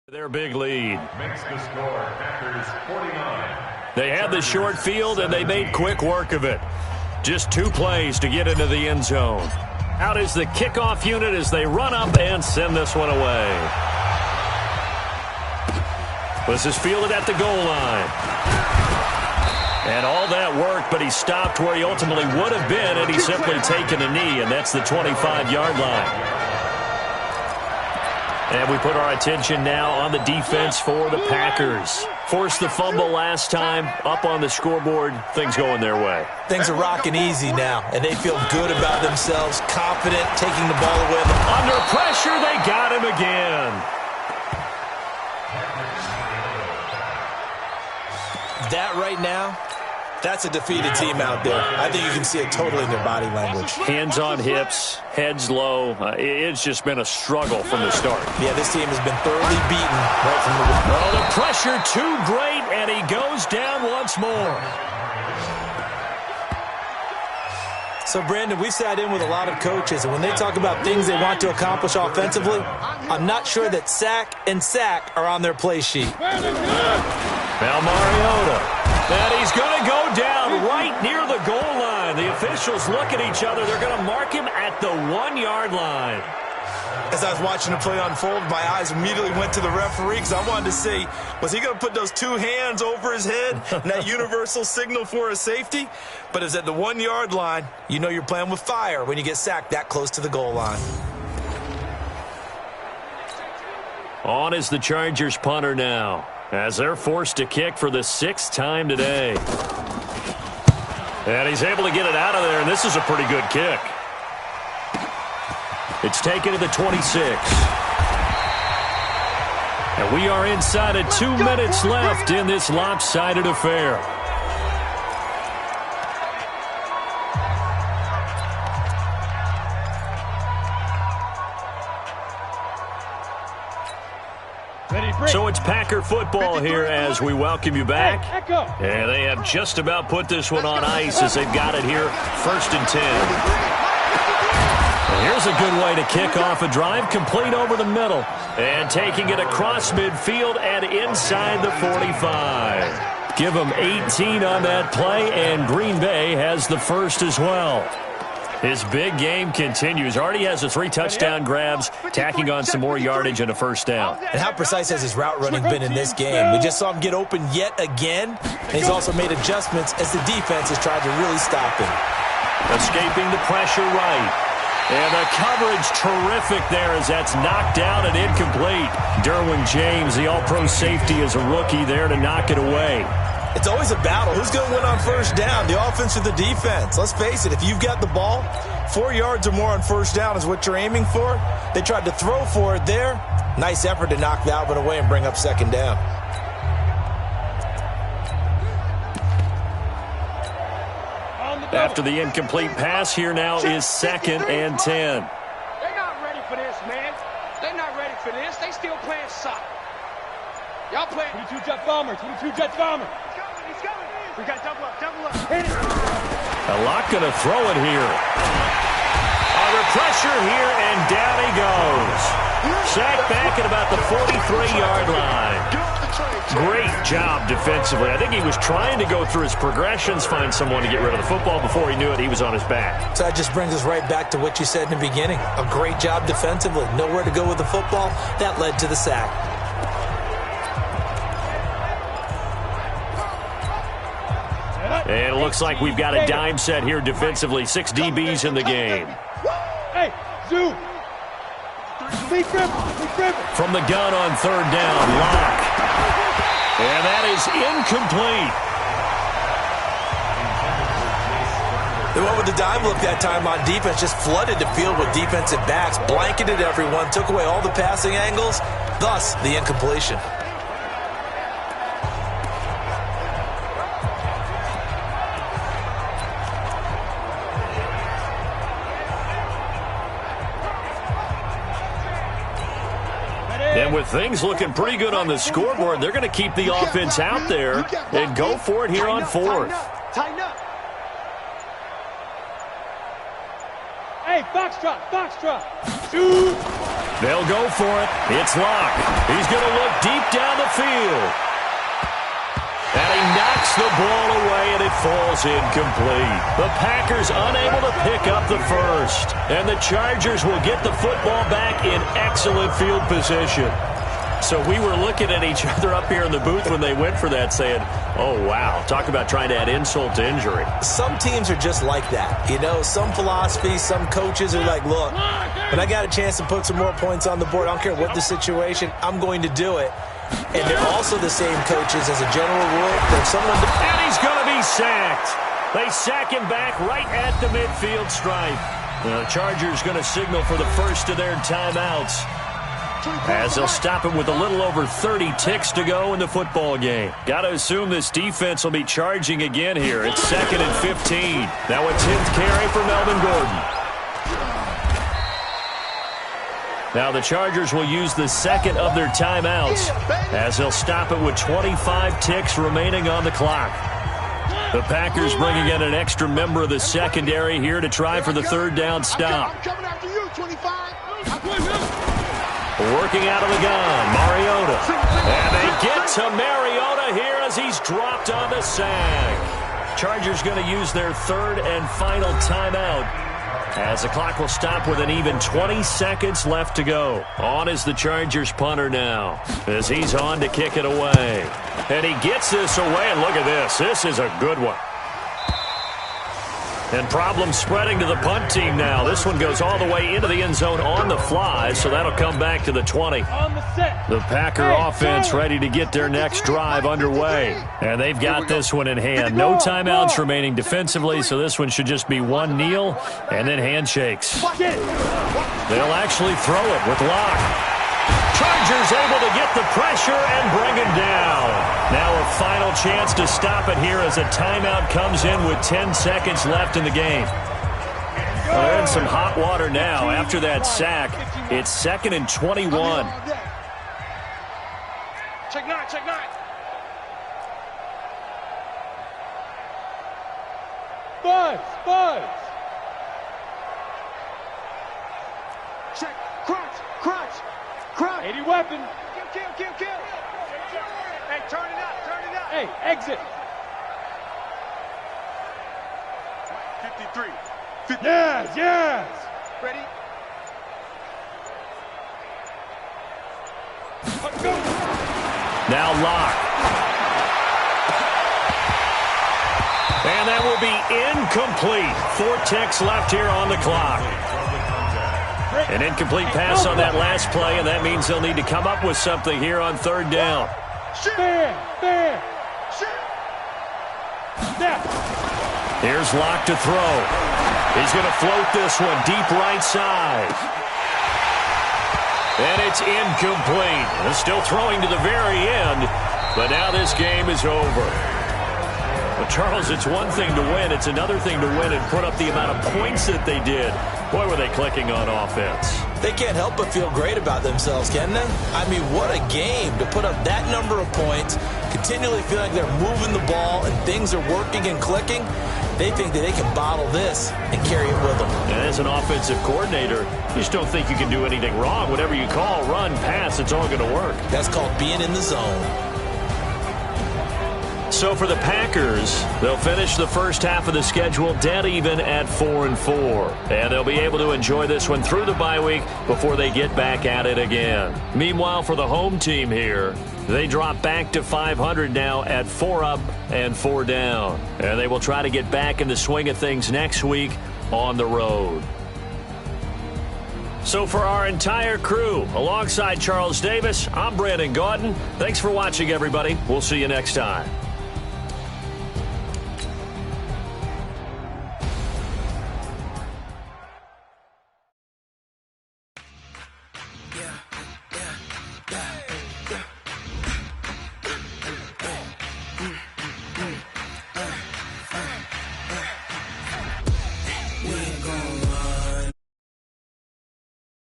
their big lead. Makes the score, Packers 49. They had the short field, and they made quick work of it. Just 2 plays to get into the end zone. Out is the kickoff unit as they run up and send this one away. This is fielded at the goal line. And all that work, but he stopped where he ultimately would have been, and he's simply taken a knee, and that's the 25-yard line. And we put our attention now on the defense for the Packers. Forced the fumble last time, up on the scoreboard, things going their way. Things are rocking easy now, and they feel good about themselves, confident, taking the ball away. Under pressure, they got him again. That right now, that's a defeated team out there. I think you can see it totally in their body language. Hands on hips, heads low. It's just been a struggle from the start. Yeah, this team has been thoroughly beaten right from the beginning. Oh, the pressure too great, and he goes down once more. So, Brandon, we've sat in with a lot of coaches, and when they talk about things they want to accomplish offensively, I'm not sure that sack and sack are on their play sheet. Now Mariota. And he's going to go down right near the goal line. The officials look at each other. They're going to mark him at the 1-yard line. As I was watching the play unfold, my eyes immediately went to the referee because I wanted to see, was he going to put those 2 hands over his head and that universal signal for a safety? But it's at the 1-yard line. You know you're playing with fire when you get sacked that close to the goal line. On is the Chargers punter now, as they're forced to kick for the 6th time today. And he's able to get it out of there, and this is a pretty good kick. It's taken to the 26. And we are inside of 2 minutes left in this lopsided affair. So it's Packer football here as we welcome you back. And they have just about put this one on ice as they've got it here, 1st and 10. And here's a good way to kick off a drive, complete over the middle. And taking it across midfield and inside the 45. Give them 18 on that play, and Green Bay has the first as well. His big game continues. Already has the 3 touchdown grabs, tacking on some more yardage and a first down. And how precise has his route running been in this game? We just saw him get open yet again, and he's also made adjustments as the defense has tried to really stop him. Escaping the pressure right. And the coverage terrific there as that's knocked down and incomplete. Derwin James, the all-pro safety, is a rookie there to knock it away. It's always a battle. Who's going to win on first down, the offense or the defense? Let's face it, if you've got the ball, 4 yards or more on first down is what you're aiming for. They tried to throw for it there. Nice effort to knock that one away and bring up 2nd down. After the incomplete pass, here now is 2nd and 10. They're not ready for this, man. They're not ready for this. They still playing soccer. Y'all playing 22 Jet Bomber, 22 Jet Bomber. He's coming, he's coming. We got double up. Hit it. Locke going to throw it here. Under pressure here, and down he goes. Sacked back at about the 43-yard line. Great job defensively. I think he was trying to go through his progressions, find someone to get rid of the football. Before he knew it, he was on his back. So that just brings us right back to what you said in the beginning. A great job defensively. Nowhere to go with the football. That led to the sack. And it looks like we've got a dime set here defensively. 6 DBs in the game. Hey, Zoo. From the gun on 3rd down, Locke. And that is incomplete. They went with the dime look that time on defense, just flooded the field with defensive backs, blanketed everyone, took away all the passing angles, thus the incompletion. And with things looking pretty good on the scoreboard, they're going to keep the offense out there and go for it here on 4th. Tighten up. Hey, foxtrot. Shoot. They'll go for it. It's Locke. He's going to look deep down the field. And he knocks the ball away, and it falls incomplete. The Packers unable to pick up the first. And the Chargers will get the football back in excellent field position. So we were looking at each other up here in the booth when they went for that, saying, oh, wow, talk about trying to add insult to injury. Some teams are just like that. You know, some philosophies, some coaches are like, look, when I got a chance to put some more points on the board, I don't care what the situation, I'm going to do it. And they're also the same coaches as a general rule. There's someone to... And he's going to be sacked. They sack him back right at the midfield stripe. The Chargers going to signal for the first of their timeouts, as they'll stop it with a little over 30 ticks to go in the football game. Got to assume this defense will be charging again here. It's 2nd and 15. Now a 10th carry for Melvin Gordon. Now the Chargers will use the second of their timeouts, as they'll stop it with 25 ticks remaining on the clock. The Packers bringing in an extra member of the secondary here to try for the 3rd down stop. I'm coming after you, 25. Working out of the gun, Mariota. And they get to Mariota here as he's dropped on the sack. Chargers going to use their 3rd and final timeout, as the clock will stop with an even 20 seconds left to go. On is the Chargers punter now, as he's on to kick it away. And he gets this away, and look at this. This is a good one. And problems spreading to the punt team now. This one goes all the way into the end zone on the fly, so that'll come back to the 20. The Packer offense ready to get their next drive underway. And they've got this one in hand. No timeouts remaining defensively, so this one should just be one kneel and then handshakes. They'll actually throw it with Locke. Chargers able to get the pressure and bring him down. Now a final chance to stop it here as a timeout comes in with 10 seconds left in the game. Well, they're in some hot water now after that sack. It's 2nd and 21. Check 9. Buzz. Check, crunch. 80 weapon. Kill. Hey, turn it up. Hey, exit. 53. Yes. Ready? Let's go. Now Locke. And that will be incomplete. 4 ticks left here on the clock. An incomplete pass on that last play, and that means they'll need to come up with something here on 3rd down. Fair. Here's Locke to throw. He's going to float this one deep right side. And it's incomplete. They're still throwing to the very end, but now this game is over. Well, Charles, it's one thing to win. It's another thing to win and put up the amount of points that they did. Boy, were they clicking on offense. they can't help but feel great about themselves, can they? I mean, what a game to put up that number of points, continually feel like they're moving the ball and things are working and clicking. They think that they can bottle this and carry it with them. And as an offensive coordinator, you just don't think you can do anything wrong. Whatever you call, run, pass, it's all going to work. That's called being in the zone. So for the Packers, they'll finish the first half of the schedule dead even at 4-4. And they'll be able to enjoy this one through the bye week before they get back at it again. Meanwhile, for the home team here, they drop back to 500 now at 4 up and 4 down. And they will try to get back in the swing of things next week on the road. So for our entire crew, alongside Charles Davis, I'm Brandon Gaudin. Thanks for watching, everybody. We'll see you next time.